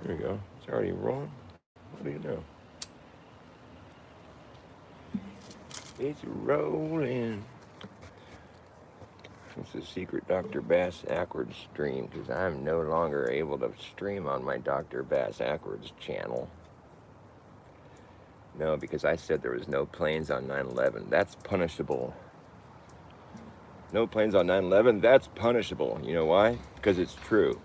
There we go. It's already rolling. What do you know? It's rolling. It's a secret Dr. Bass Ackwards stream because I'm no longer able to stream on my Dr. Bass Ackwards channel. No, because I said there was no planes on 9/11. That's punishable. No planes on 9/11. That's punishable. You know why? Because it's true.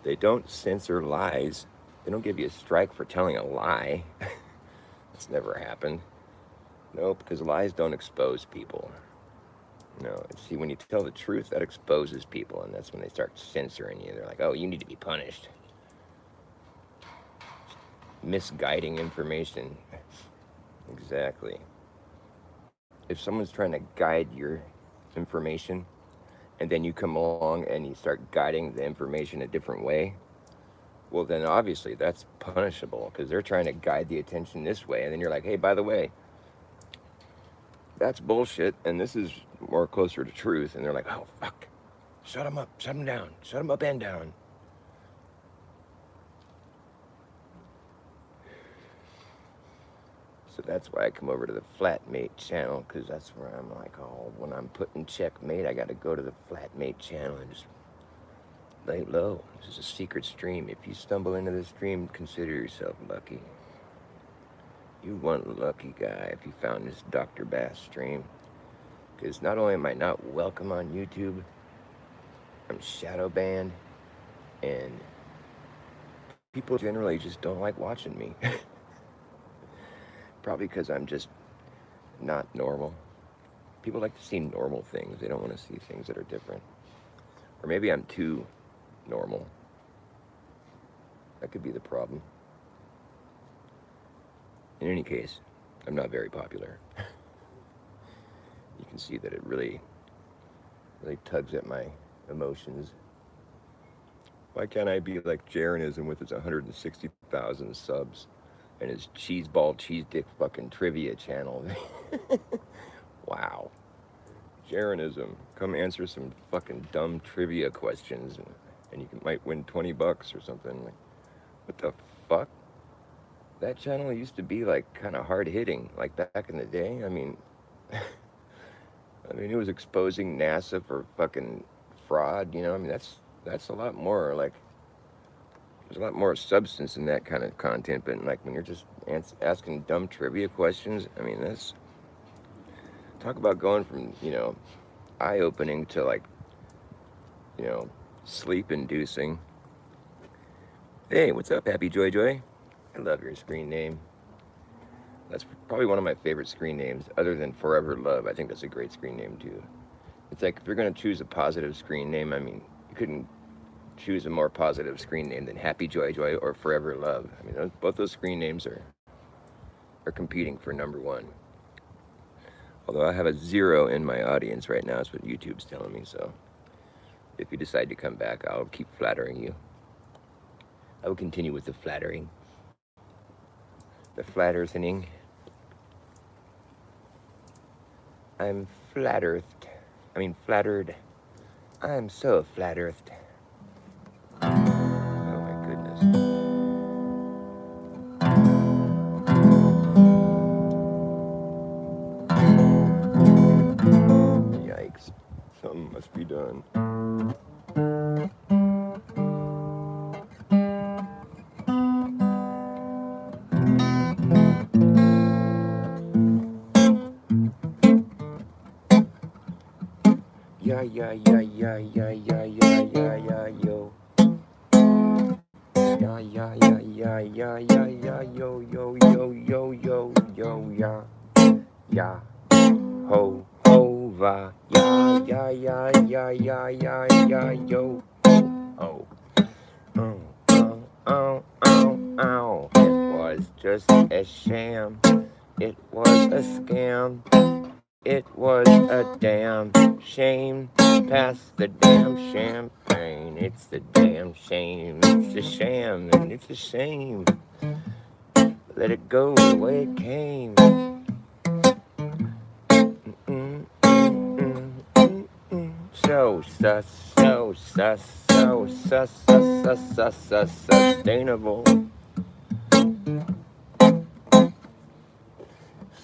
They don't censor lies. They don't give you a strike for telling a lie. That's never happened. No, because lies don't expose people. No, see, when you tell the truth, that exposes people, and that's when they start censoring you. They're like, oh, you need to be punished. Misguiding information. Exactly. If someone's trying to guide your information, and then you come along and you start guiding the information a different way, well, then obviously that's punishable because they're trying to guide the attention this way. And then you're like, hey, by the way, that's bullshit, and this is more closer to truth. And they're like, oh, fuck. Shut them up. Shut them down. Shut them up and down. So that's why I come over to the Flatmate channel, because that's where I'm like, oh, when I'm putting checkmate, I got to go to the Flatmate channel and just lay low. This is a secret stream. If you stumble into this stream, consider yourself lucky. You one lucky guy if you found this Dr. Bass stream. Because not only am I not welcome on YouTube, I'm shadow banned, and people generally just don't like watching me. Probably because I'm just not normal. People like to see normal things. They don't want to see things that are different. Or maybe I'm too normal. That could be the problem. In any case, I'm not very popular. You can see that it really tugs at my emotions. Why can't I be like Jaronism with his 160,000 subs and his cheeseball, cheese dick fucking trivia channel? Wow. Jaronism, come answer some fucking dumb trivia questions and you might win $20 or something. Like, what the fuck? That channel used to be like kind of hard hitting, like back in the day. I mean, it was exposing NASA for fucking fraud. You know, I mean, that's a lot more like. There's a lot more substance in that kind of content, but like when you're just asking dumb trivia questions, I mean, that's talk about going from eye-opening to like sleep-inducing. Hey, what's up, Happy Joy Joy? I love your screen name. That's probably one of my favorite screen names, other than Forever Love. I think that's a great screen name too. It's like if you're gonna choose a positive screen name, I mean, you couldn't choose a more positive screen name than Happy Joy Joy or Forever Love. I mean, both those screen names are competing for #1. Although I have a 0 in my audience right now, is what YouTube's telling me. So if you decide to come back, I'll keep flattering you. I will continue with the flattering. The flattersing. I'm flat-earthed. I mean, flattered. I'm so flat-earthed. Oh my goodness. Yikes. Something must be done. Yeah, yeah, yeah, yeah, yeah, yeah, yeah, yeah, yeah, yo. Yeah, yeah, yeah, yeah, yeah, yeah, yeah, yo, yo, yo, yo, yo, yo, yeah. Yeah. Ho, ho, va. Yeah, yeah, yeah, yeah, yeah, yeah, yeah, yo. Oh. Oh, oh, oh, oh, oh. It was just a sham. It was a scam. It was a damn shame. Pass the damn champagne. It's the damn shame. It's a sham and it's a shame. Let it go the way it came. So sus, so sus, sustainable.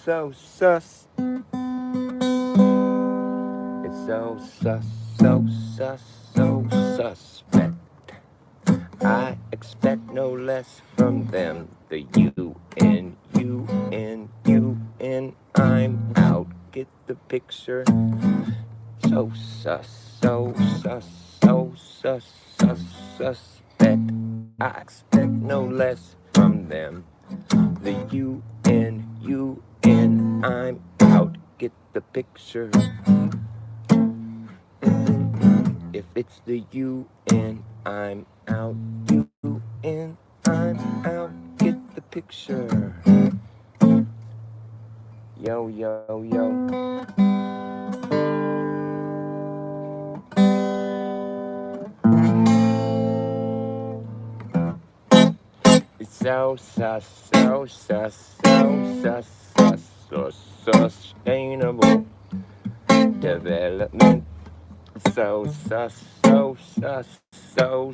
So sus. It's so sus, so sus, so suspect. I expect no less from them. The UN. I'm out. Get the picture. So sus, so sus, so suspect. I expect no less from them. The UN. I'm out. Get the picture. If it's the UN, I'm out. UN, I'm out. Get the picture. Yo, yo, yo. It's so sus, so sus, so sus, so sustainable development. So sus, so sus, so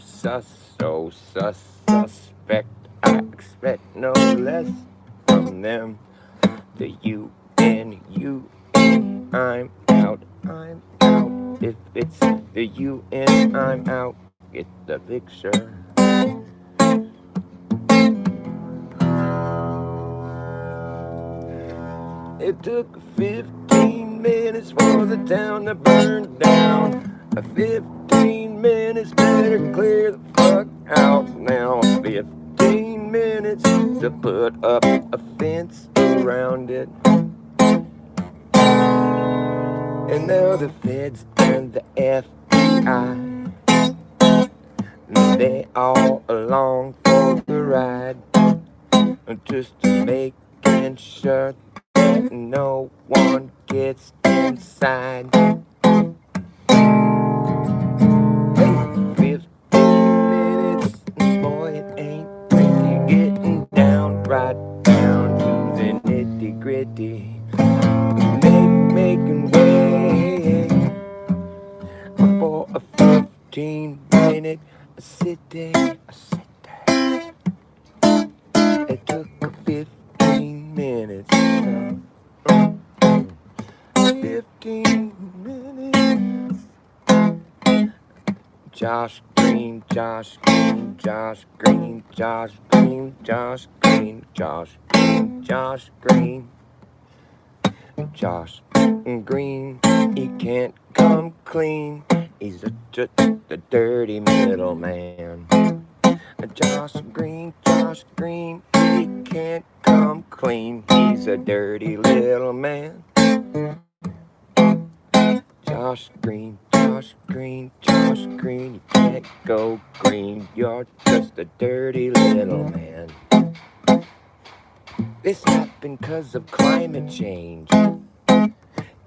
suspect. I expect no less from them. The UN, I'm out, I'm out. If it's the UN, I'm out. Get the picture. It took 15 minutes for the town to burn down. 15 minutes, better clear the fuck out now. 15 minutes to put up a fence around it. And now the feds and the FBI, they all along for the ride, just making sure that no one gets inside. Hey, 15 minutes, boy, it ain't pretty. Getting down, right down to the nitty gritty. Making way for a 15-minute city. It took 15 minutes. 15 minutes. Josh Green, Josh Green, Josh Green, Josh Green, Josh Green, Josh Green, Josh Green. Josh Green, he can't come clean. He's just a dirty middleman. Josh Green, he can't come clean. He's a dirty little man. Josh Green, you can't go green. You're just a dirty little man. This happened 'cause of climate change.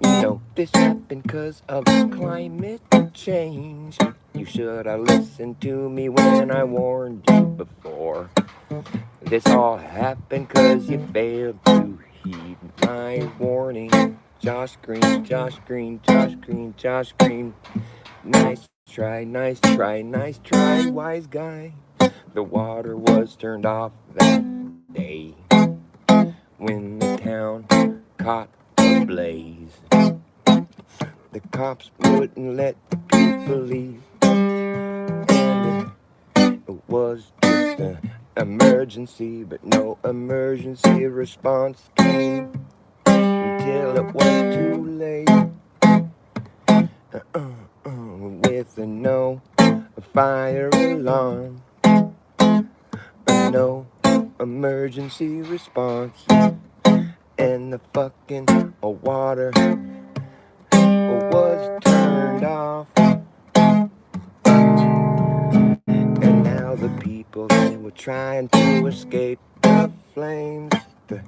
You know, this happened 'cause of climate change. You should have listened to me when I warned you before. This all happened 'cause you failed to heed my warning. Josh Green, Josh Green, Josh Green, Josh Green. Nice try, wise guy. The water was turned off that day when the town caught a blaze. The cops wouldn't let the people leave, and it was just an emergency, but no emergency response came until it was too late. With a no fire alarm, no emergency response, and the fucking water was turned off. And now the people, they were trying to escape the flames. The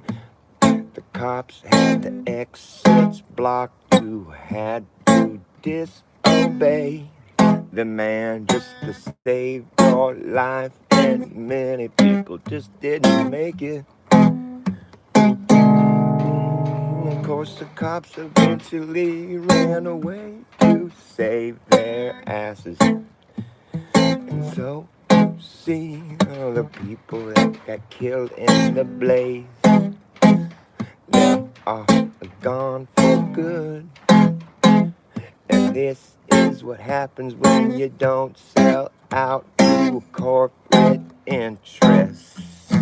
cops had the exits blocked. You had to disobey the man just to save your life. And many people just didn't make it. Of course, the cops eventually ran away to save their asses. And so, see all the people that got killed in the blaze. They're all gone for good. And this is what happens when you don't sell out to corporate interests.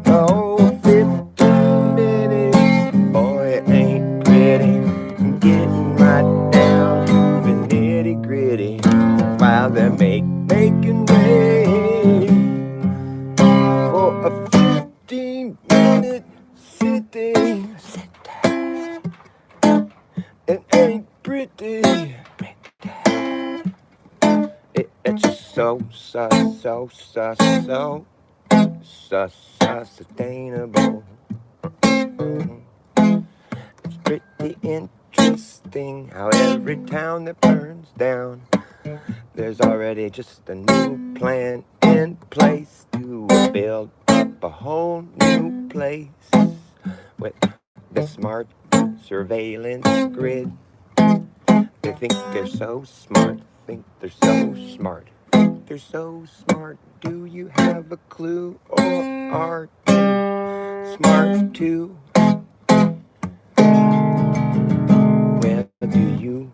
Oh, 15 minutes, boy, it ain't pretty. Getting right down to the nitty gritty while they're making way for a 15-minute sitting. It ain't pretty. It's just so sustainable. It's pretty interesting how every town that burns down, there's already just a new plan in place to build up a whole new place with the smart surveillance grid. They think they're so smart, think they're so smart, think they're so smart. Do you have a clue, or are you smart too? Well, do you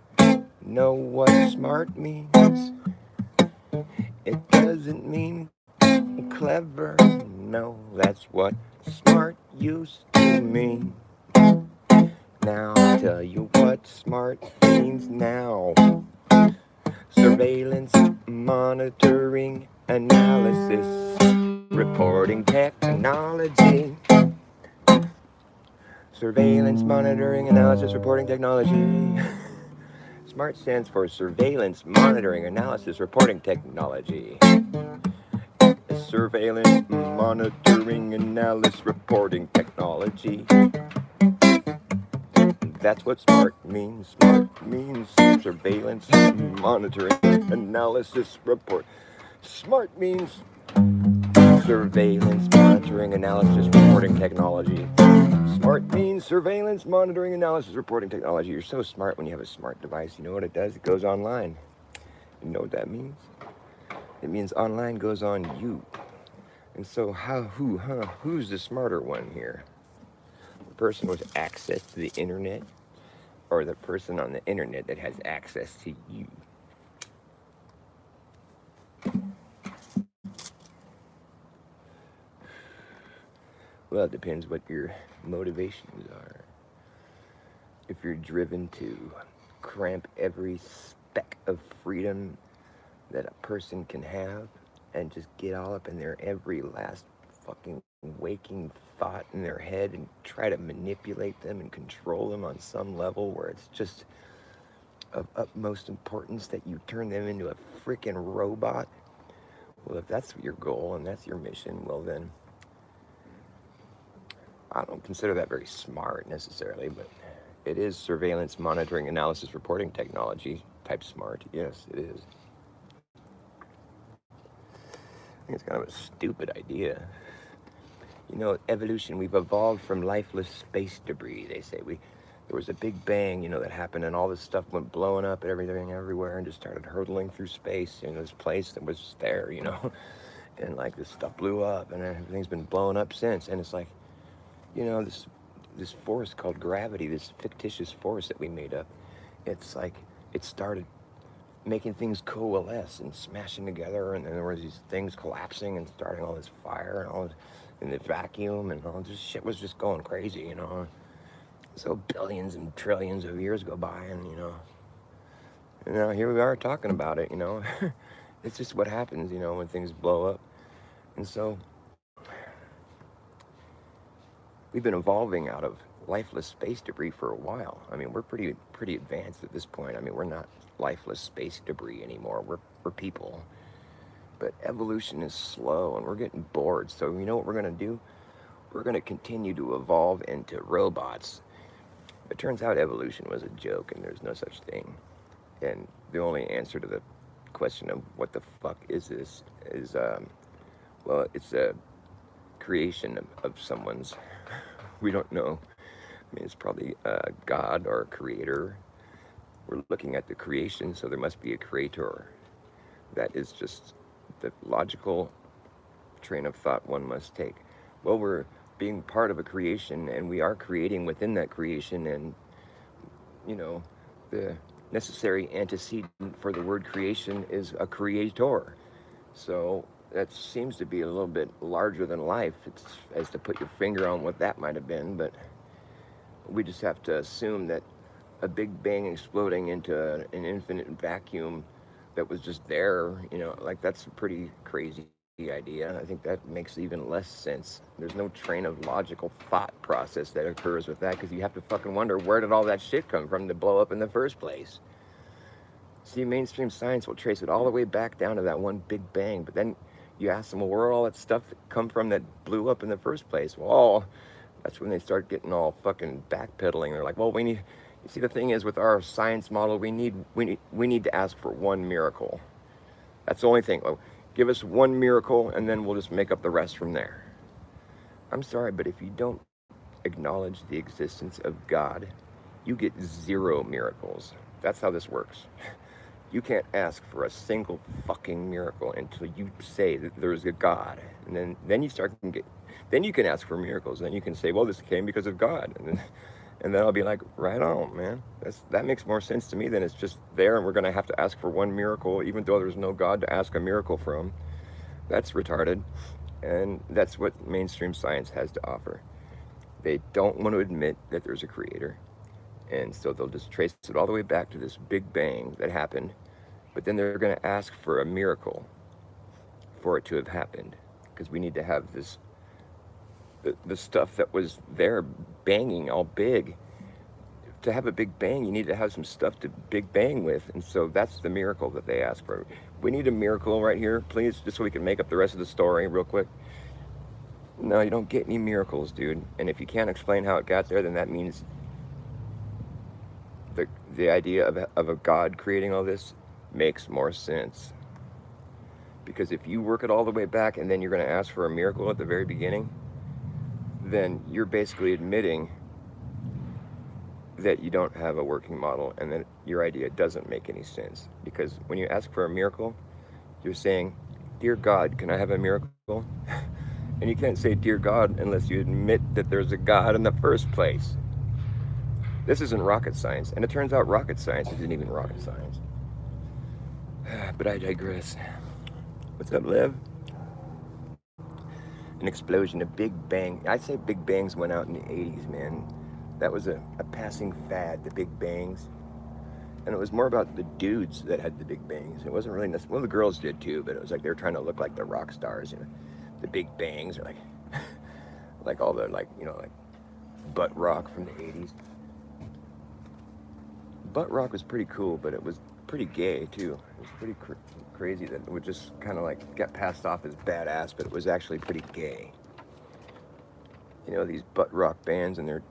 know what smart means? It doesn't mean clever, no, that's what smart used to mean. Now I'll tell you what smart means now. Surveillance, monitoring, analysis, reporting technology. Surveillance, monitoring, analysis, reporting technology. SMART stands for Surveillance, Monitoring, Analysis, Reporting Technology. Surveillance, monitoring, analysis, reporting technology. That's what SMART means. SMART means surveillance, monitoring, analysis, report. SMART means surveillance, monitoring, analysis, reporting technology. SMART means surveillance, monitoring, analysis, reporting technology. You're so smart when you have a smart device. You know what it does? It goes online. You know what that means? It means online goes on you. And so who's the smarter one here? The person with access to the internet, or the person on the internet that has access to you? Well, it depends what your motivations are. If you're driven to cramp every speck of freedom that a person can have and just get all up in their every last fucking waking thought in their head and try to manipulate them and control them on some level where it's just of utmost importance that you turn them into a freaking robot. Well, if that's your goal and that's your mission, well then, I don't consider that very smart necessarily, but it is surveillance, monitoring, analysis, reporting technology type smart. Yes, it is. I think it's kind of a stupid idea. You know, evolution, we've evolved from lifeless space debris, they say. There was a big bang, you know, that happened, and all this stuff went blowing up and everything everywhere and just started hurtling through space. You know, this place that was there, you know, and like this stuff blew up and everything's been blowing up since. And it's like, you know, this force called gravity, this fictitious force that we made up, it's like it started making things coalesce and smashing together, and then there was these things collapsing and starting all this fire and all this, in the vacuum, and all this shit was just going crazy, you know. So billions and trillions of years go by, and you know, here we are talking about it, you know. It's just what happens, you know, when things blow up. And so we've been evolving out of lifeless space debris for a while. I mean, we're pretty advanced at this point. I mean, we're not lifeless space debris anymore. We're people. But evolution is slow, and we're getting bored. So you know what we're gonna do? We're gonna continue to evolve into robots. It turns out evolution was a joke, and there's no such thing. And the only answer to the question of what the fuck is this is, well, it's a creation of someone's. We don't know. I mean, it's probably God or a creator. We're looking at the creation, so there must be a creator. That is just the logical train of thought one must take. Well, we're being part of a creation and we are creating within that creation, and you know, the necessary antecedent for the word creation is a creator. So that seems to be a little bit larger than life. It's as to put your finger on what that might have been, but we just have to assume that a big bang exploding into an infinite vacuum that was just there, like that's a pretty crazy idea. I think that makes even less sense. There's no train of logical thought process that occurs with that, because you have to fucking wonder, where did all that shit come from to blow up in the first place? See, mainstream science will trace it all the way back down to that one big bang, but then you ask them, well, where all that stuff come from that blew up in the first place? Well, that's when they start getting all fucking backpedaling. They're like, well, we need. You see, the thing is, with our science model, we need to ask for one miracle. That's the only thing. Well, give us one miracle, and then we'll just make up the rest from there. I'm sorry, but if you don't acknowledge the existence of God, you get zero miracles. That's how this works. You can't ask for a single fucking miracle until you say that there's a God, and then you start to get. Then you can ask for miracles. Then you can say, well, this came because of God, and then I'll be like, right on, man. That makes more sense to me than it's just there, and we're gonna have to ask for one miracle, even though there's no God to ask a miracle from. That's retarded, and that's what mainstream science has to offer. They don't want to admit that there's a creator. And so they'll just trace it all the way back to this big bang that happened. But then they're going to ask for a miracle for it to have happened. Because we need to have the stuff that was there banging all big. To have a big bang, you need to have some stuff to big bang with. And so that's the miracle that they ask for. We need a miracle right here, please, just so we can make up the rest of the story real quick. No, you don't get any miracles, dude. And if you can't explain how it got there, then that means the idea of a God creating all this makes more sense. Because if you work it all the way back and then you're going to ask for a miracle at the very beginning, then you're basically admitting that you don't have a working model and that your idea doesn't make any sense. Because when you ask for a miracle, you're saying, dear God, can I have a miracle? And you can't say, dear God, unless you admit that there's a God in the first place. This isn't rocket science, and it turns out rocket science isn't even rocket science. But I digress. What's up, Lev? An explosion, a big bang. I say big bangs went out in the 80s, man. That was a passing fad, the big bangs. And it was more about the dudes that had the big bangs. It wasn't really necessarily, well, the girls did too, but it was like they were trying to look like the rock stars. The big bangs are like, like all the, like butt rock from the 80s. Butt rock was pretty cool, but it was pretty gay too. It was pretty crazy that it would just kind of like get passed off as badass, but it was actually pretty gay. These butt rock bands and their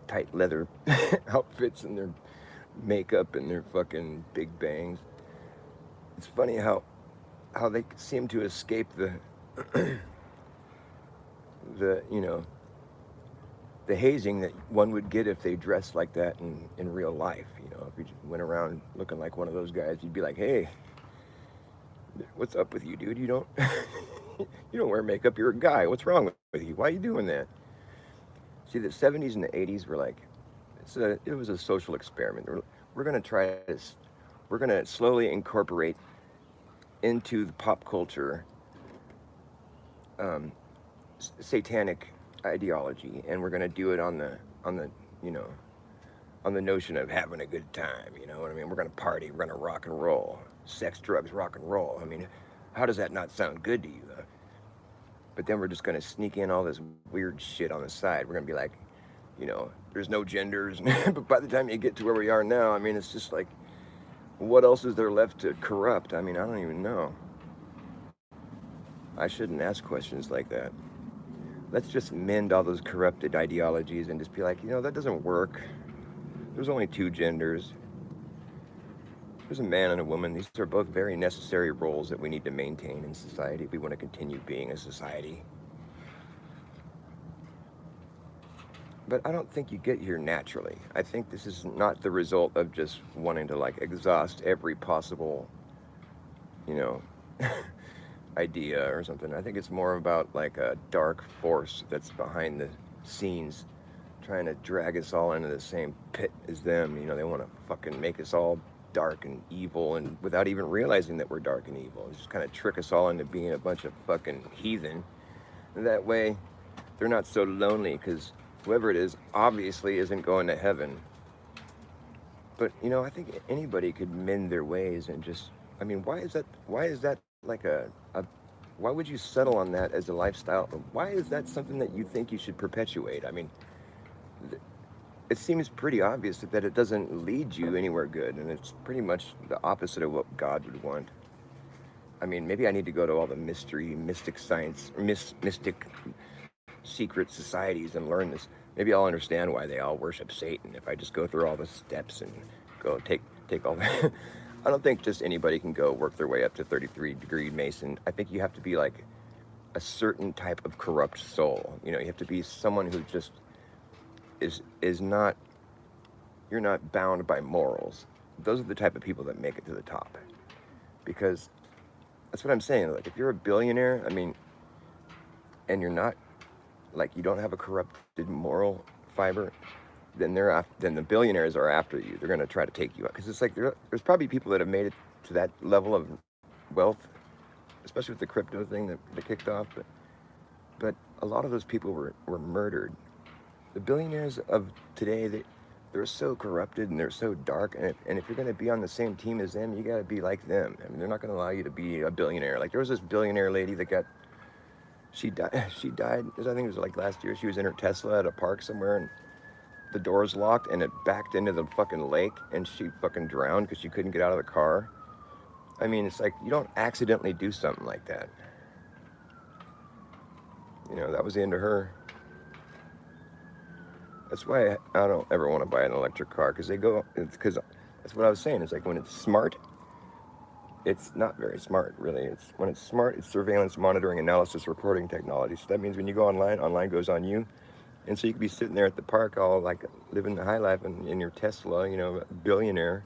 tight leather outfits and their makeup and their fucking big bangs. It's funny how they seem to escape the the hazing that one would get if they dressed like that in real life. If you went around looking like one of those guys, you'd be like, hey, what's up with you, dude? You don't you don't wear makeup, you're a guy. What's wrong with you? Why are you doing that? See, the 70s and the 80s were like, it was a social experiment. We're going to try this. We're going to slowly incorporate into the pop culture satanic ideology, and we're going to do it on the on the notion of having a good time. You know what I mean? We're going to party, we're going to rock and roll. Sex, drugs, rock and roll. I mean, how does that not sound good to you? But then we're just going to sneak in all this weird shit on the side. We're going to be like, there's no genders. But by the time you get to where we are now, I mean, it's just like, what else is there left to corrupt? I mean, I don't even know. I shouldn't ask questions like that. Let's just mend all those corrupted ideologies and just be like, that doesn't work. There's only two genders. There's a man and a woman. These are both very necessary roles that we need to maintain in society if we want to continue being a society. But I don't think you get here naturally. I think this is not the result of just wanting to exhaust every possible you know, idea or something. I think it's more about like a dark force that's behind the scenes trying to drag us all into the same pit as them. You know, they want to fucking make us all dark and evil and without even realizing that we're dark and evil. Just kind of trick us all into being a bunch of fucking heathen. And that way they're not so lonely because whoever it is obviously isn't going to heaven. But you know, I think anybody could mend their ways and just. I mean, why is that like a why would you settle on that as a lifestyle? Why is that something that you think you should perpetuate? I mean, it seems pretty obvious that it doesn't lead you anywhere good, and it's pretty much the opposite of what God would want. I mean, maybe I need to go to all the mystic science, mystic secret societies and learn this. Maybe I'll understand why they all worship Satan if I just go through all the steps and go take all that. I don't think just anybody can go work their way up to 33-degree Mason. I think you have to be like a certain type of corrupt soul. You know, you have to be someone who just is not. You're not bound by morals. Those are the type of people that make it to the top. Because that's what I'm saying. Like if you're a billionaire, I mean, and you're not like you don't have a corrupted moral fiber, then then the billionaires are after you. They're going to try to take you out because it's like there's probably people that have made it to that level of wealth, especially with the crypto thing that kicked off. But a lot of those people were murdered. The billionaires of today, they're so corrupted and they're so dark. And if you're going to be on the same team as them, you got to be like them. I mean, they're not going to allow you to be a billionaire. Like there was this billionaire lady that got she died. She died. I think it was like last year. She was in her Tesla at a park somewhere, and the doors locked, and it backed into the fucking lake, and she fucking drowned because she couldn't get out of the car. I mean, it's like you don't accidentally do something like that. You know, that was the end of her. That's why I don't ever want to buy an electric car because because that's what I was saying. It's like when it's smart, it's not very smart, really. It's when it's smart, it's surveillance, monitoring, analysis, recording technology. So that means when you go online goes on you. And so you could be sitting there at the park all like living the high life in your Tesla, you know, billionaire,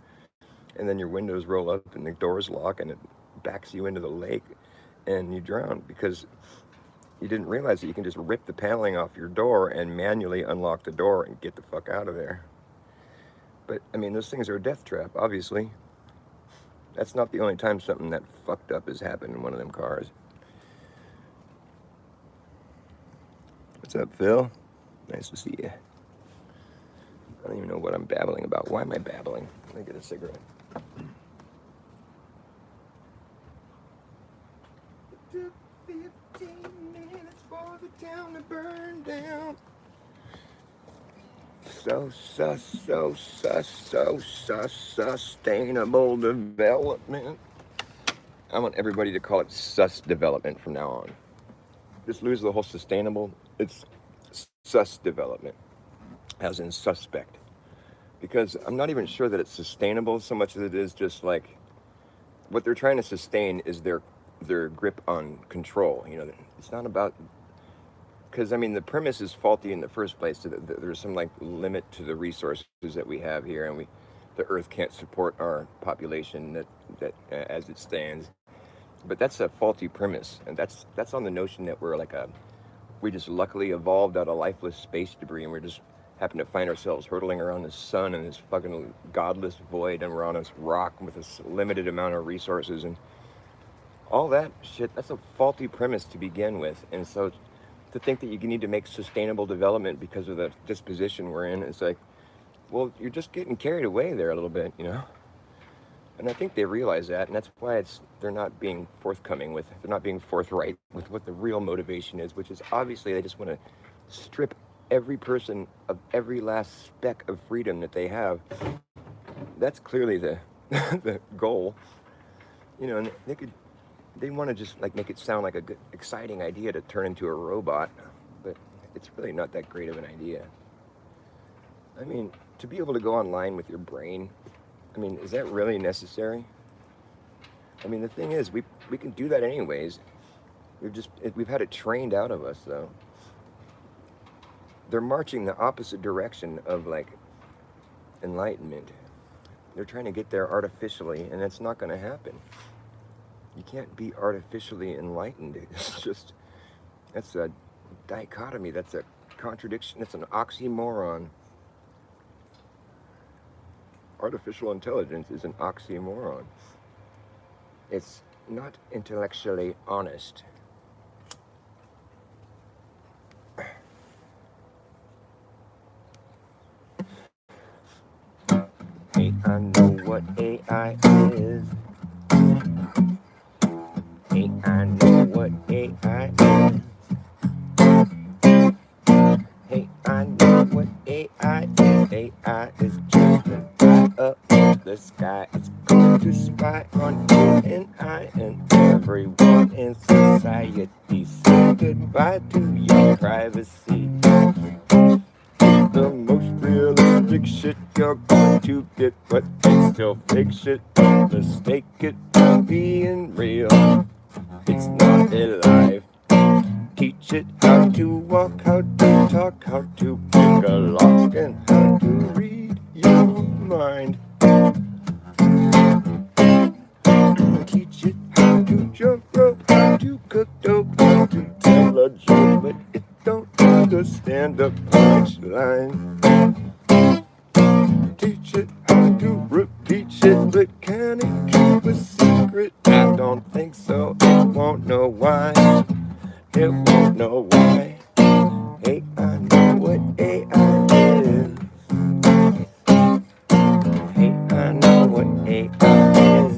and then your windows roll up and the doors lock and it backs you into the lake and you drown because you didn't realize that you can just rip the paneling off your door and manually unlock the door and get the fuck out of there. But I mean, those things are a death trap, obviously. That's not the only time something that fucked up has happened in one of them cars. What's up, Phil? Nice to see you. I don't even know what I'm babbling about. Why am I babbling? Let me get a cigarette. It took 15 minutes for the town to burn down. So sustainable development. I want everybody to call it sus development from now on. Just lose the whole sustainable. It's sus development, as in suspect. Because I'm not even sure that it's sustainable so much as it is just like what they're trying to sustain is their grip on control. You know, it's not about because I mean the premise is faulty in the first place. So there's some like limit to the resources that we have here, and the Earth can't support our population that as it stands. But that's a faulty premise, and that's on the notion that we just luckily evolved out of lifeless space debris, and we're just happen to find ourselves hurtling around the sun in this fucking godless void, and we're on this rock with this limited amount of resources and all that shit. That's a faulty premise to begin with, and so to think that you need to make sustainable development because of the disposition we're in, it's like, well, you're just getting carried away there a little bit, you know. And I think they realize that, and that's why they're not being forthcoming with, they're not being forthright with what the real motivation is, which is obviously they just want to strip every person of every last speck of freedom that they have. That's clearly the the goal, you know. And they want to just like make it sound like a good, exciting idea to turn into a robot, but it's really not that great of an idea. I mean, to be able to go online with your brain, I mean, is that really necessary? I mean, the thing is, we can do that anyways. We've had it trained out of us, though. They're marching the opposite direction of like enlightenment. They're trying to get there artificially, and it's not going to happen. You can't be artificially enlightened. It's just, that's a dichotomy. That's a contradiction. That's an oxymoron. Artificial intelligence is an oxymoron. It's not intellectually honest. Hey, I know what AI is. Hey, I know what AI is. Hey, I know what AI is. AI is just an eye up in the sky. It's going to spy on you and I and everyone in society. Say goodbye to your privacy. The most realistic shit you're going to get, but it's still fake shit. Don't mistake it for being real. It's not alive. Teach it how to walk, how to talk, how to pick a lock, and how to read your mind. Teach it how to jump rope, how to cook dope, how to tell a joke, but it don't understand the punchline. Teach it how to repeat shit, but can it keep a secret? I don't think so. It won't know why. It won't know why. Hey, I know what AI is. Hey, I know what AI is.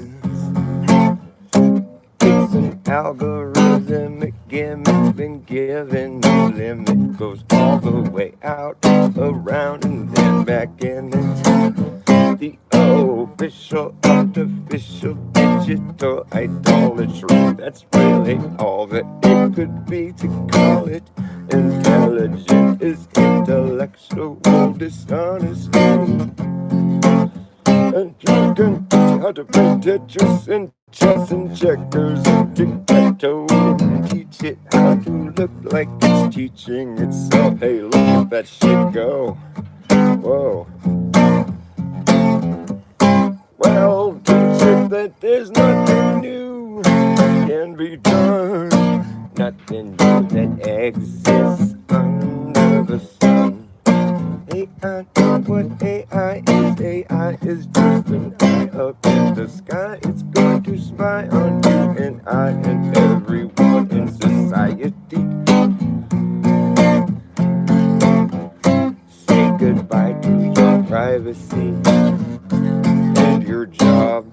It's an algorithmic gimmick been given no limit. Goes all the way out, around, and then back in into the official, artificial, digital idolatry. That's really all that it could be. To call it intelligent is intellectual dishonesty. And you can teach how to play Tetris and chess and checkers and tic-tac-toe. Teach it how to look like it's teaching itself. Hey, look at that shit go. Whoa. Well, teach it that there's nothing new can be done. Nothing new that exists under the sun. Hey, I know what AI is. AI is just an eye up in the sky. It's going to spy on you and I and everyone in society. Say goodbye to your privacy and your job.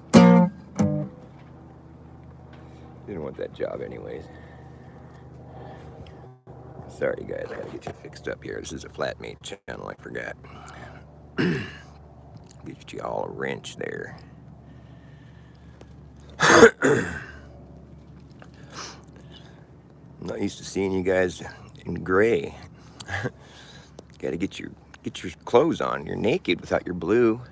You don't want that job anyways. Sorry guys, I gotta get you fixed up here. This is a flatmate channel, I forgot. Get you all a wrench there. I'm not used to seeing you guys in gray. Gotta get your clothes on. You're naked without your blue.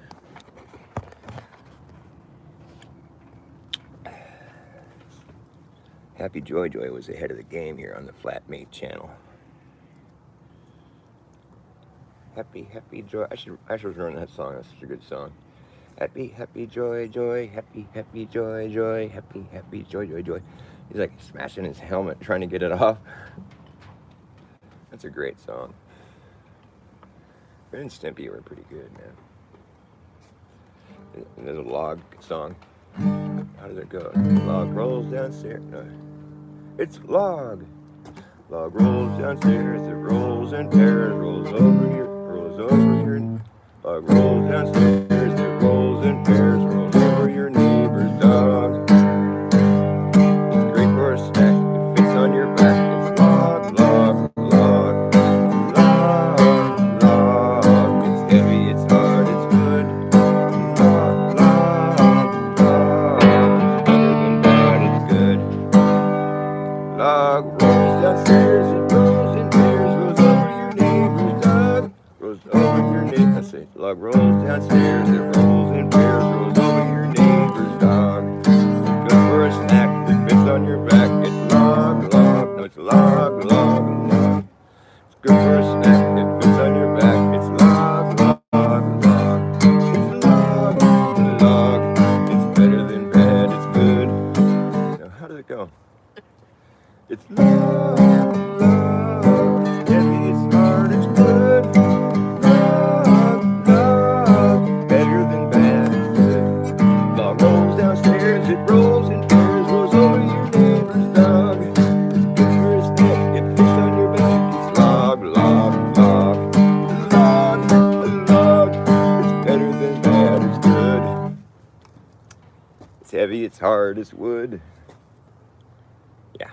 Happy Joy Joy was ahead of the game here on the Flatmate channel. Happy Joy. I should run that song. That's such a good song. Happy Joy Joy. Happy Joy Joy. Happy Joy Joy Joy. He's like smashing his helmet trying to get it off. That's a great song. Ren and Stimpy were pretty good, man. There's a log song. How does it go? Log rolls downstairs. No. It's log. Log rolls downstairs. It rolls in pairs. Rolls over here. Rolls over here. Log rolls downstairs. It rolls in pairs. Rolls over your neighbor's dog. It's great for a snack. It fits on your back. It's log, log, log. Log, log. It's heavy. It's hard. It's good. Log, log, log. It's better than bad. It's good. Log rolls downstairs, it rolls in pairs, rolls over your neighbor's dog, rolls over your neighbor's. Let's see. Log rolls downstairs, it rolls in pairs, rolls over your neighbor's dog. Good for a snack that fits on your back. It's log, log. No, it's log, log, log. It's good for a snack that fits on your back. It's log, log, log. It's log, log. It's better than bad. It's good. It's heavy, it's hard, it's good. Love, better than bad, it's good. Log rolls downstairs, it rolls in pairs, rolls over your neighbor's dog. It's good for his neck, it fits on your back. It's log, log, log. Log. It's better than bad, it's good. It's heavy, it's hard, it's wood. Yeah.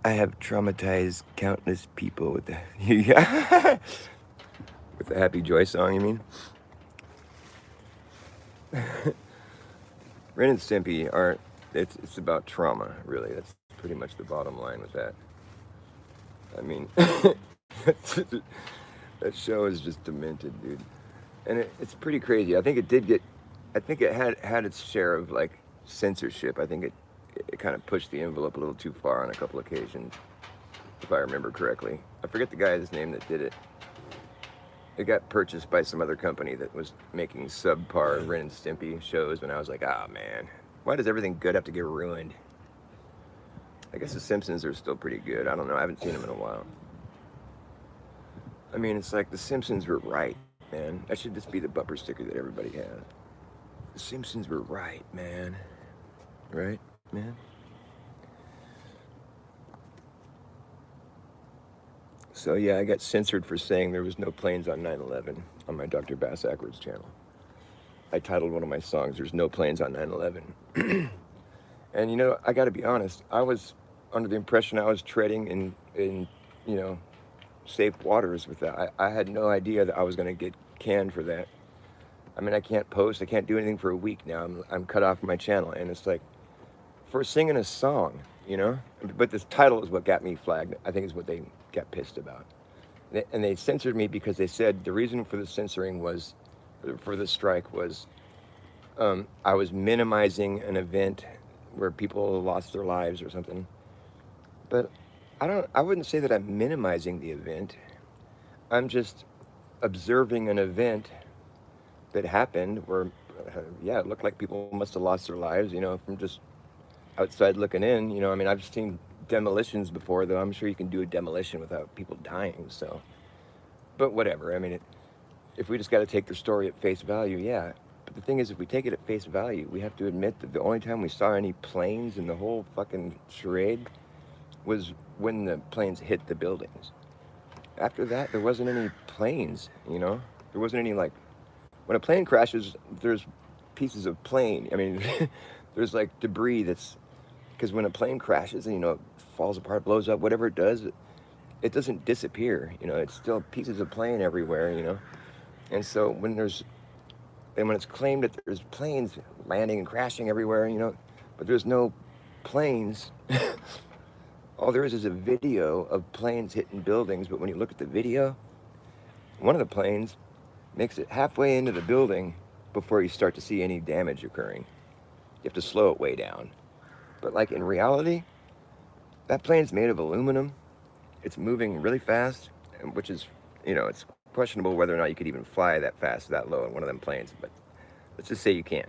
I have traumatized countless people with the yeah. With the Happy Joy song, you mean? Ren and Stimpy are it's about trauma, really. That's pretty much the bottom line with that. I mean, that show is just demented, dude. And it's pretty crazy. I think it had its share of like censorship. I think it kind of pushed the envelope a little too far on a couple occasions, if I remember correctly. I forget the guy's name that did it. It got purchased by some other company that was making subpar Ren and Stimpy shows, and I was like, ah, man, why does everything good have to get ruined? I guess the Simpsons are still pretty good. I don't know. I haven't seen them in a while. I mean, it's like the Simpsons were right, man. That should just be the bumper sticker that everybody has. The Simpsons were right, man. Right, man? So yeah, I got censored for saying there was no planes on 9/11 on my Dr. Bass Ackwards channel. I titled one of my songs, "There's No Planes on 9/11." And you know, I got to be honest, I was under the impression I was treading in you know, safe waters with that. I had no idea that I was going to get canned for that. I mean, I can't post, I can't do anything for a week now. I'm cut off my channel, and it's like for singing a song, you know. But this title is what got me flagged. I think is what they got pissed about. And they censored me because they said the reason for the censoring was, for the strike was, I was minimizing an event where people lost their lives or something. But I wouldn't say that I'm minimizing the event. I'm just observing an event that happened where, yeah, it looked like people must have lost their lives, you know, from just outside looking in. You know, I mean, I've seen demolitions before, though I'm sure you can do a demolition without people dying, so. But whatever, I mean, if we just got to take their story at face value, yeah. But the thing is, if we take it at face value, we have to admit that the only time we saw any planes in the whole fucking charade was when the planes hit the buildings. After that, there wasn't any planes, you know? There wasn't any, like, when a plane crashes, there's pieces of plane. I mean, there's like debris that's, because when a plane crashes and, you know, it falls apart, blows up, whatever it does, it doesn't disappear, you know? It's still pieces of plane everywhere, you know? And so when it's claimed that there's planes landing and crashing everywhere, you know, but there's no planes. All there is a video of planes hitting buildings, but when you look at the video, one of the planes makes it halfway into the building before you start to see any damage occurring. You have to slow it way down. But like in reality, that plane's made of aluminum. It's moving really fast, which is, you know, it's questionable whether or not you could even fly that fast, that low in one of them planes, but let's just say you can.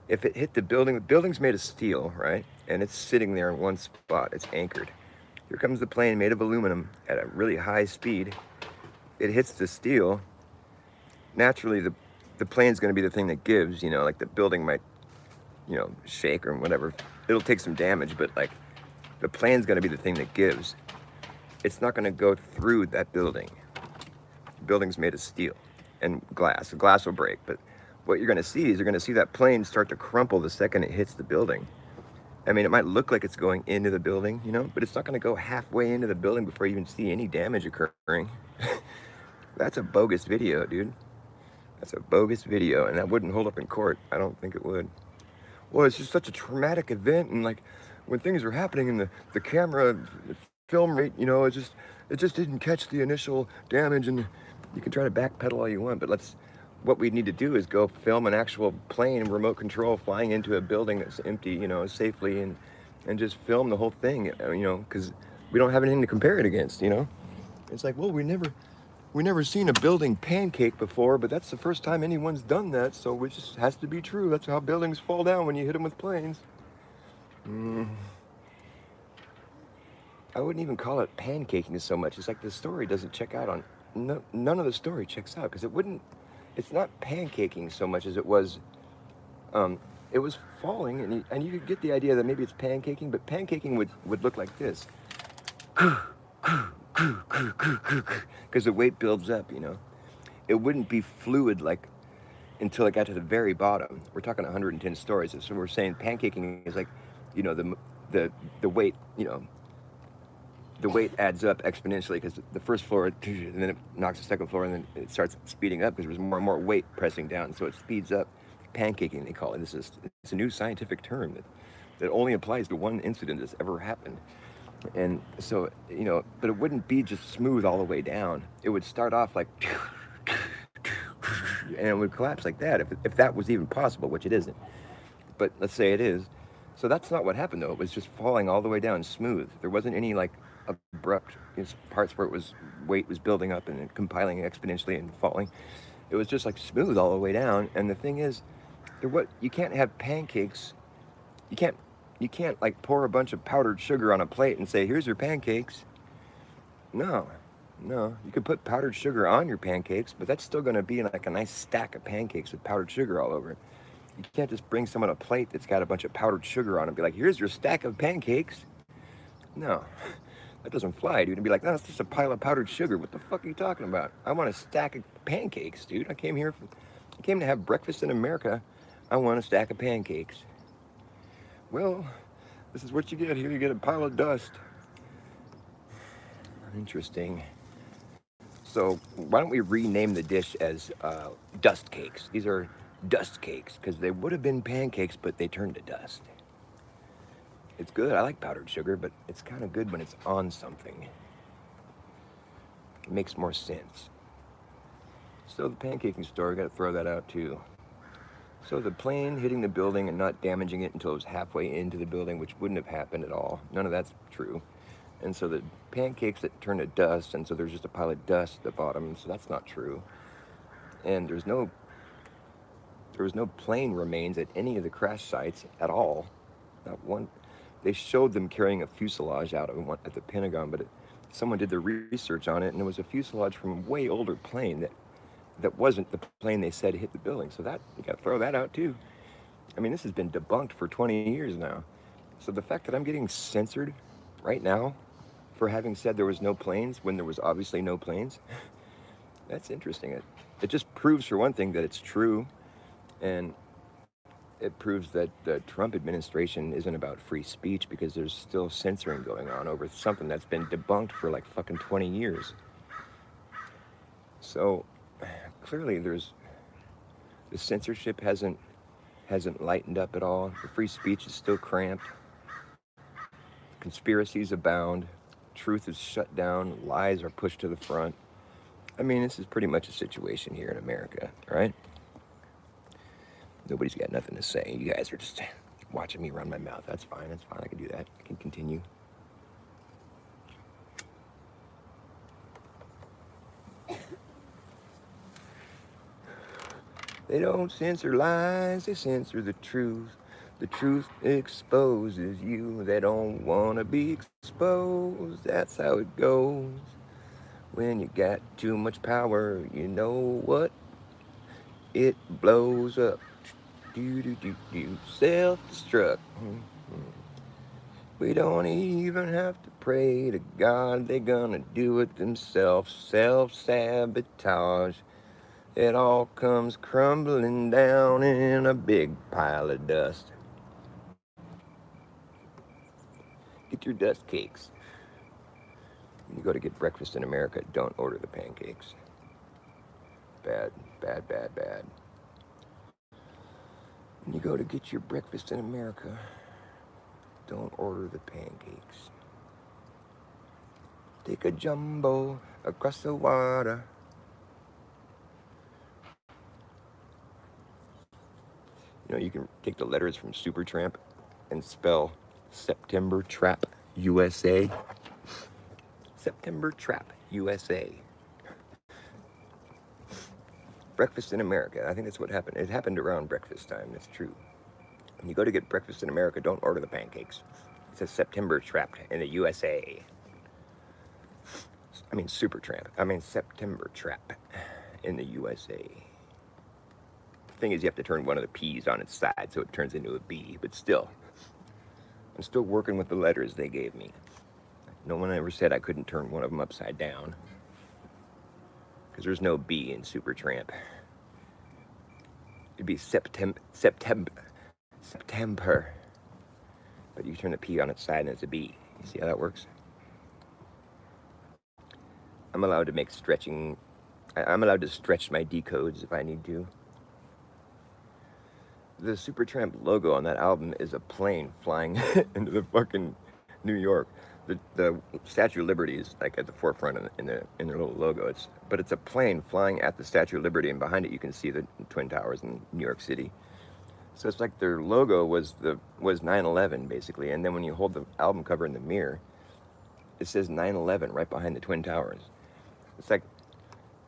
If it hit the building's made of steel, right? And it's sitting there in one spot, it's anchored. Here comes the plane made of aluminum at a really high speed. It hits the steel. Naturally, the plane's going to be the thing that gives, you know, like the building might, you know, shake or whatever. It'll take some damage, but like the plane's going to be the thing that gives. It's not going to go through that building. The building's made of steel and glass. The glass will break, but what you're going to see is you're going to see that plane start to crumple the second it hits the building. I mean, it might look like it's going into the building, you know, but it's not going to go halfway into the building before you even see any damage occurring. That's a bogus video, dude. That's a bogus video, and that wouldn't hold up in court. I don't think it would. Well, it's just such a traumatic event, and like when things were happening and the camera film rate, you know, it just didn't catch the initial damage, and you can try to backpedal all you want, but what we need to do is go film an actual plane, remote control, flying into a building that's empty, you know, safely, and just film the whole thing, you know, because we don't have anything to compare it against, you know. It's like, well, we never seen a building pancake before, but that's the first time anyone's done that, so it just has to be true. That's how buildings fall down when you hit them with planes. I wouldn't even call it pancaking so much. It's like the story doesn't check out on, no, none of the story checks out because it wouldn't, it's not pancaking so much as um, it was falling, and you could get the idea that maybe it's pancaking, but pancaking would look like this. Because the weight builds up, you know. It wouldn't be fluid like until it got to the very bottom. We're talking 110 stories, so we're saying pancaking is like, you know, the the weight, you know, the weight adds up exponentially because the first floor, and then it knocks the second floor, and then it starts speeding up because there's more and more weight pressing down, so it speeds up. Pancaking, they call it. It's a new scientific term that only applies to one incident that's ever happened. And so, you know, but it wouldn't be just smooth all the way down. It would start off like, and it would collapse like that if that was even possible, which it isn't. But let's say it is. So that's not what happened though. It was just falling all the way down smooth. There wasn't any like abrupt, you know, parts where weight was building up and compiling exponentially and falling. It was just like smooth all the way down. And the thing is, you can't have pancakes. You can't like pour a bunch of powdered sugar on a plate and say, here's your pancakes. No, you could put powdered sugar on your pancakes, but that's still going to be like a nice stack of pancakes with powdered sugar all over it. You can't just bring someone a plate that's got a bunch of powdered sugar on it and be like, here's your stack of pancakes. No, that doesn't fly, dude. And be like, no, it's just a pile of powdered sugar. What the fuck are you talking about? I want a stack of pancakes, dude. I came to have breakfast in America. I want a stack of pancakes. Well, this is what you get here. You get a pile of dust. Interesting. So why don't we rename the dish as dust cakes? These are dust cakes because they would have been pancakes, but they turned to dust. It's good. I like powdered sugar, but it's kind of good when it's on something. It makes more sense. So the pancaking story, got to throw that out too. So the plane hitting the building and not damaging it until it was halfway into the building, which wouldn't have happened at all. None of that's true. And so the pancakes that turn to dust, and so there's just a pile of dust at the bottom, so that's not true. And there was no plane remains at any of the crash sites at all. Not one. They showed them carrying a fuselage out at the Pentagon, but someone did the research on it, and it was a fuselage from a way older plane that wasn't the plane they said hit the building. So that, you got to throw that out too. I mean, this has been debunked for 20 years now. So the fact that I'm getting censored right now for having said there was no planes when there was obviously no planes, that's interesting. It just proves, for one thing, that it's true, and it proves that the Trump administration isn't about free speech because there's still censoring going on over something that's been debunked for like fucking 20 years. So clearly the censorship hasn't lightened up at all. The free speech is still cramped. Conspiracies abound. Truth is shut down. Lies are pushed to the front. I mean, this is pretty much a situation here in America, right? Nobody's got nothing to say. You guys are just watching me run my mouth. That's fine. I can do that. I can continue. They don't censor lies, they censor the truth. The truth exposes you. They don't want to be exposed. That's how it goes. When you got too much power, you know what? It blows up. Do. Self-destruct. We don't even have to pray to God. They're gonna do it themselves. Self-sabotage. It all comes crumbling down in a big pile of dust. Get your dust cakes. When you go to get breakfast in America, don't order the pancakes. Bad. When you go to get your breakfast in America, don't order the pancakes. Take a jumbo across the water. You know, you can take the letters from Supertramp and spell September Trap USA. September Trap USA. Breakfast in America. I think that's what happened. It happened around breakfast time. That's true. When you go to get breakfast in America, don't order the pancakes. It says September Trapped in the USA. Supertramp. September Trap in the USA. The thing is, you have to turn one of the P's on its side so it turns into a B, but still, I'm still working with the letters they gave me. No one ever said I couldn't turn one of them upside down, because there's no B in Supertramp. It'd be September. But you turn the P on its side and it's a B. You see how that works? I'm allowed to make stretching. I'm allowed to stretch my decodes if I need to. The Supertramp logo on that album is a plane flying into the fucking New York. The Statue of Liberty is like at the forefront in their little logo. But it's a plane flying at the Statue of Liberty, and behind it you can see the Twin Towers in New York City. So it's like their logo was 9/11 basically, and then when you hold the album cover in the mirror, it says 9/11 right behind the Twin Towers. It's like,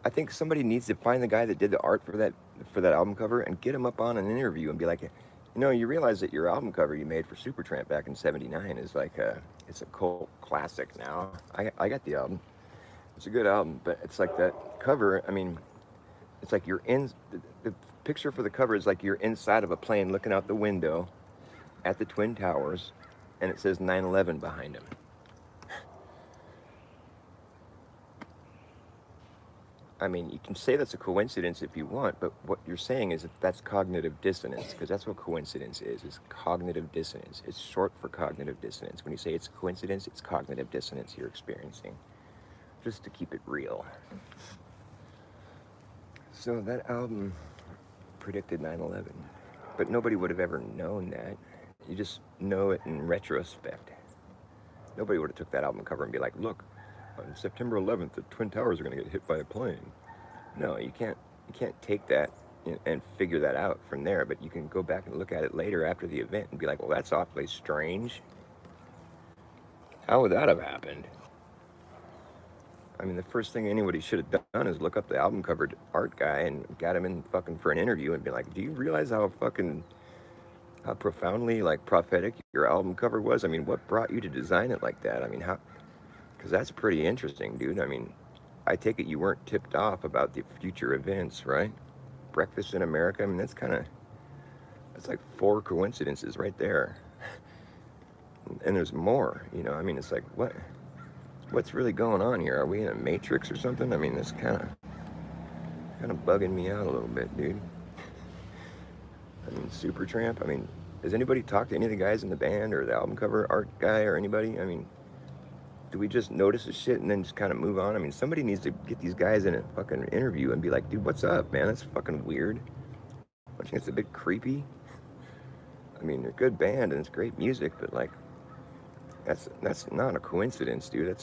I think somebody needs to find the guy that did the art for that album cover and get him up on an interview and be like, you realize that your album cover you made for Supertramp back in '79 is like it's a cult classic now. I got the album. It's a good album, but it's like that cover. It's like you're in the picture for the cover is like you're inside of a plane looking out the window at the Twin Towers, and it says 9/11 behind him. You can say that's a coincidence if you want, but what you're saying is that that's cognitive dissonance, because that's what coincidence is cognitive dissonance. It's short for cognitive dissonance. When you say it's a coincidence, it's cognitive dissonance you're experiencing, just to keep it real. So that album predicted 9/11, but nobody would have ever known that. You just know it in retrospect. Nobody would have took that album cover and be like, look, on September 11th, the Twin Towers are going to get hit by a plane. No, you can't take that and figure that out from there, but you can go back and look at it later after the event and be like, well, that's awfully strange. How would that have happened? The first thing anybody should have done is look up the album cover art guy and got him in fucking for an interview and be like, do you realize how profoundly prophetic your album cover was? What brought you to design it like that? How? Because that's pretty interesting, dude. I take it you weren't tipped off about the future events, right? Breakfast in America, that's like 4 coincidences right there. And there's more, it's like, what's really going on here? Are we in a matrix or something? It's kind of bugging me out a little bit, dude. Supertramp, has anybody talked to any of the guys in the band or the album cover art guy or anybody? Do we just notice this shit and then just kind of move on? Somebody needs to get these guys in a fucking interview and be like, dude, what's up, man? That's fucking weird. Don't you think it's a bit creepy? They're a good band and it's great music, but that's not a coincidence, dude.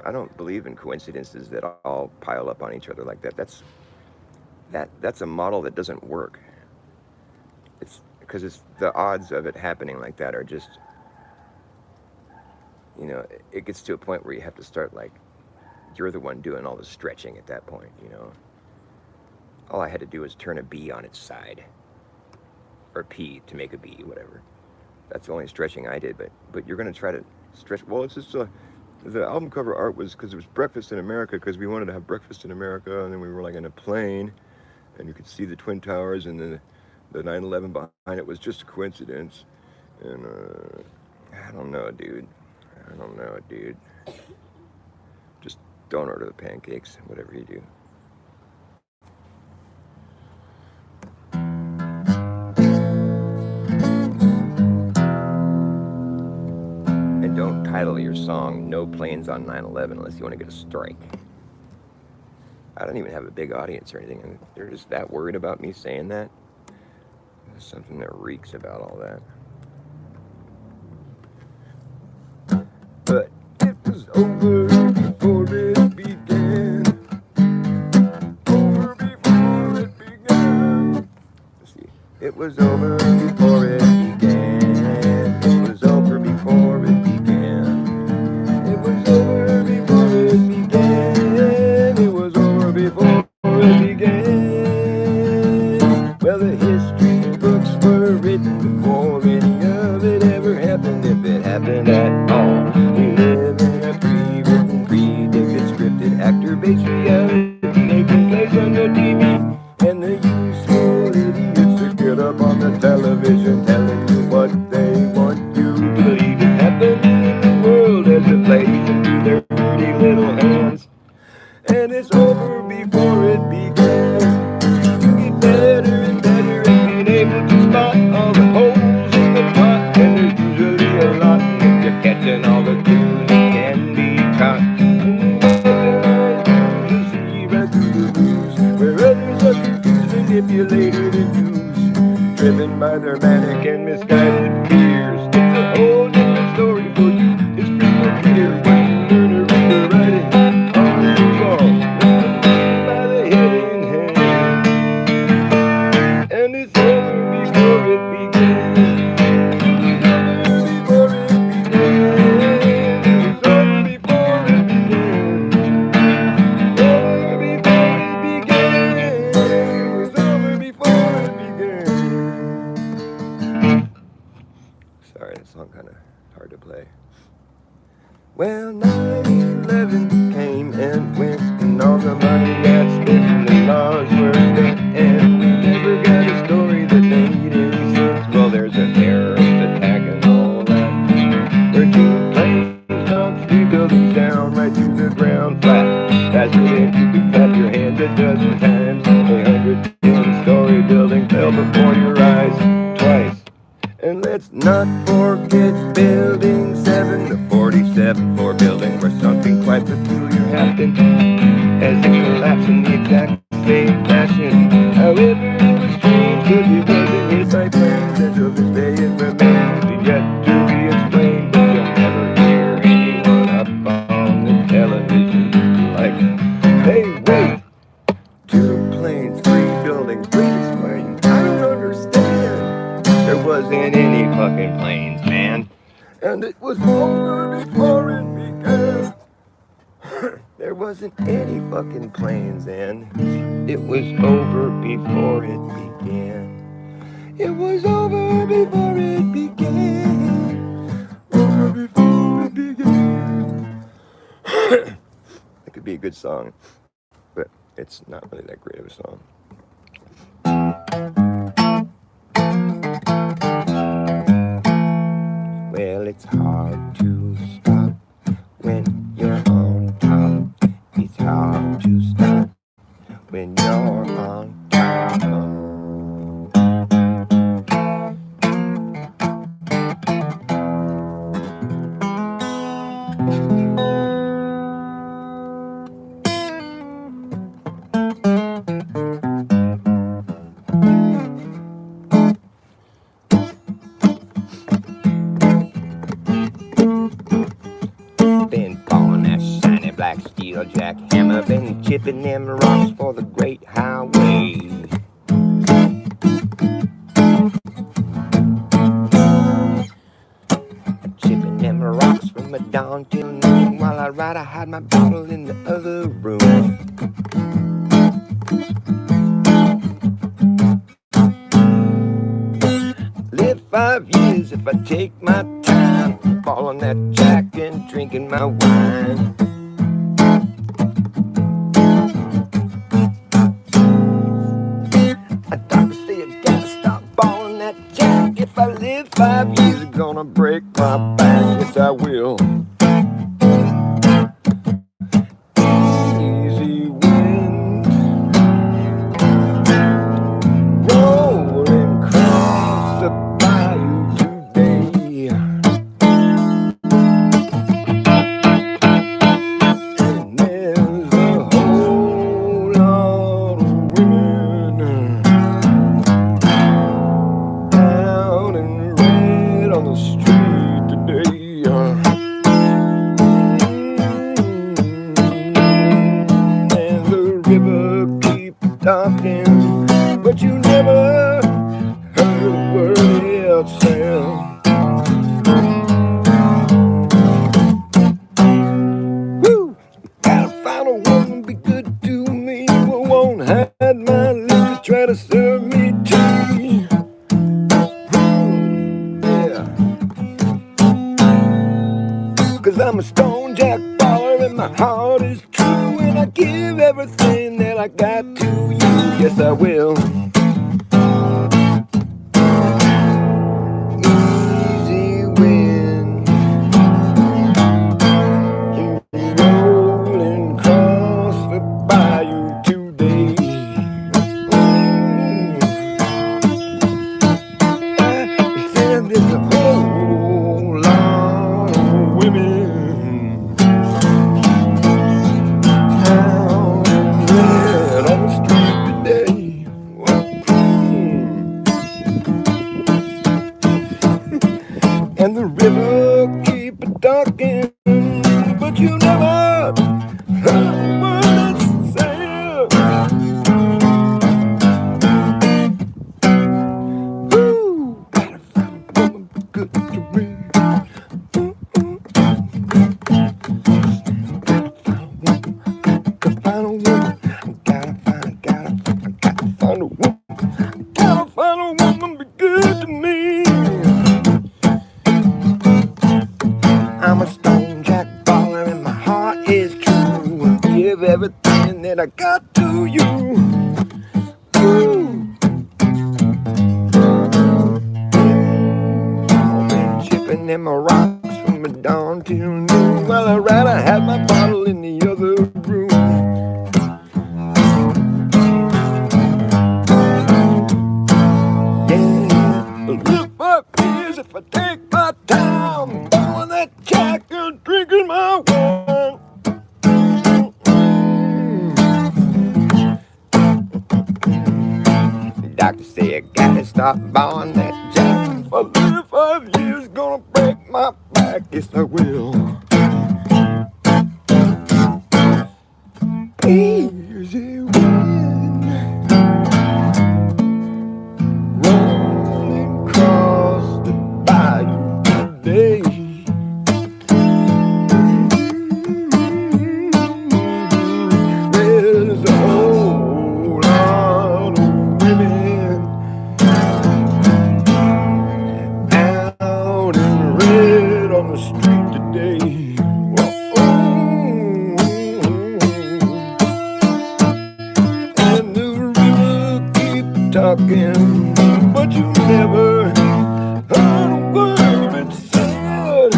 I don't believe in coincidences that all pile up on each other like that. That's a model that doesn't work. It's because the odds of it happening like that are just, it gets to a point where you have to start you're the one doing all the stretching at that point, All I had to do was turn a B on its side, or P to make a B, whatever. That's the only stretching I did, but you're going to try to stretch. Well, it's just the album cover art was because it was Breakfast in America, because we wanted to have breakfast in America, and then we were in a plane, and you could see the Twin Towers, and the 9/11 behind it was just a coincidence. And I don't know, dude. Just don't order the pancakes, whatever you do. And don't title your song No Planes on 9/11 unless you want to get a strike. I don't even have a big audience or anything. They're just that worried about me saying that. There's something that reeks about all that. But it was over before it began. Over before it began. Let's see. It was over before it began. It was over before it began. It was over before it began. It was over before it began. Well, the history books were written before any of it ever happened, if it happened at all. We live in a pre-written, predicted, scripted, left and all the clues that can be caught. You see right through the blues, where others are confused, manipulated and used, driven by their manic and misguided fears. It's a whole different story for you. It's crystal clear when you learn to read the writing on the wall, by the head in hand. And it's over before it began. Before it began. It's over before it began. Over before it began. It was over before it began. Sorry, that song kind of hard to play. Well, 9/11 came and went, and all the money got spent, and the laws were bent, and we never got a story that made any sense. Well, there's a terrorist attack and all that, where 2 planes knocked 3 buildings down right to the ground flat. That's it, if you could clap your hands a dozen times. A 110-story building fell before your eyes twice. And let's not forget Building 7, the 47th floor building, where something quite peculiar happened as it collapsed in the exact same fashion. However, it was strange, cause it wasn't hit by planes, and to this day it remains yet to be explained. But you'll never hear anyone up on the television like, hey, wait, 2 planes, 3 buildings, please explain. I don't understand. There wasn't any fucking planes, man. And it was over before it began. There wasn't any fucking planes, and it was over before it began. It was over before it began. Over before it began. It could be a good song, but it's not really that great of a song. Well, it's hard to stop when you're on top. It's hard to stop when you're on top. Been calling that shiny black steel jackhammer, been chipping them rocks for the great highway. Chipping them rocks from the dawn till noon, while I ride I hide my bottle in the other room. Live 5 years if I take my time, falling that jack and drinking my wine. A doctor say I gotta stop balling that jack. If I live 5 years, I'm gonna break my back. Yes, I will. Easy wind, rolling across the bayou today. And there's a whole lot of women out in red on the street today. And the river keeps talking, but you never heard a word it sound. Woo! Gotta find a woman be good to me, who won't hide my liquor, try to serve me tea. Yeah. 'Cause I'm a stone jack baller and my heart is true, and I give everything that I got to you. Yes, I will. Easy wind, rolling across the bayou today. I said there's a whole lot of keep talking, but you never heard what I said. Ooh, gotta find a woman good to me. Gotta find a woman. Gotta find a woman. Gotta find a woman be good to me. I'm a stone jack baller and my heart is true. I'll give everything that I got to you. Ooh. I've been chipping in my rocks from the dawn till noon. Well, I'd rather have my bottle in the other room. If I take my time, blowing that jack and drinking my wine. The doctor said I gotta stop blowing that jack. If I live 5 years, gonna break my back. Yes, I will. Easy wind rolling across the bayou today. There's a whole lot of women out in red on the street today. And the river keep talking, but you never heard a word it said.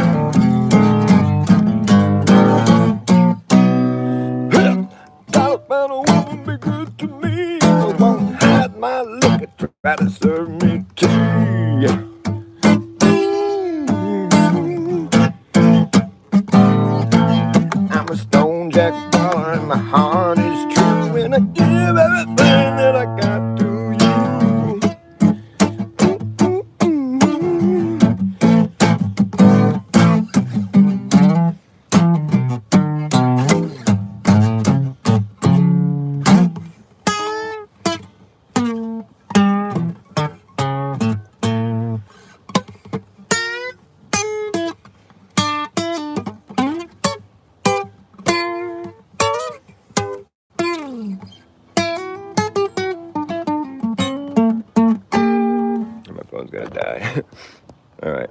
Gotta find a woman be good to me. I won't hide my liquor, try to serve me tea. I'm a stone jack baller and my heart is true, and I give everything that I got to My phone's gonna die. Alright.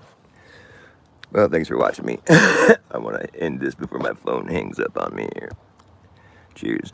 Well, thanks for watching me. I want to end this before my phone hangs up on me here. Cheers.